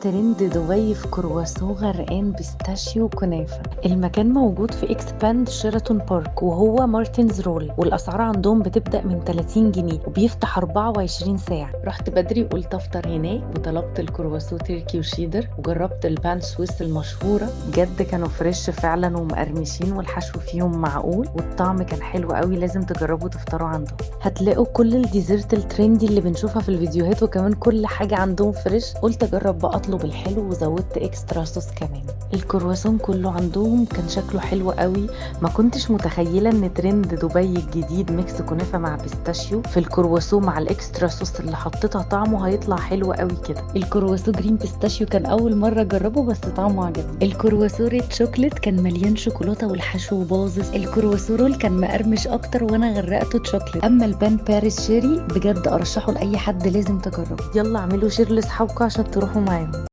ترند دبي في كرواسون غرقان بيستاشيو وكنافة. المكان موجود في اكسباند شيراتون بارك، وهو مارتنز رول، والاسعار عندهم بتبدأ من 30 جنيه وبيفتح 24 ساعة. رحت بدري وقلت افطر هناك، وطلبت الكرواسون تركي وشيدر، وجربت البان سويس المشهورة. بجد كانوا فريش فعلا ومقرمشين، والحشو فيهم معقول، والطعم كان حلو قوي. لازم تجربوا تفطروا عندهم. هتلاقوا كل الديزرت الترندي اللي بنشوفها في الفيديوهات، وكمان كل حاجة عندهم فريش. قلت اجرب بقى اطلب الحلو، وزودت اكسترا صوص كمان. الكرواسون كله عندهم كان شكله حلو قوي. ما كنتش متخيله ان ترند دبي الجديد ميكس كنافه مع بيستاشيو في الكرواسون مع الاكسترا صوص اللي حطيتها طعمه هيطلع حلو قوي كده. الكرواسون جرين بيستاشيو كان اول مره اجربه، بس طعمه عجبني. الكرواسون ريد شوكليت كان مليان شوكولاته والحشو باظظ. الكرواسون رول كان مقرمش اكتر وانا غرقته شوكليت. اما البان باريس شيري بجد ارشحه لاي حد، لازم تجربه. يلا اعملوا شير لاصحابكم عشان تروحوا معاهم.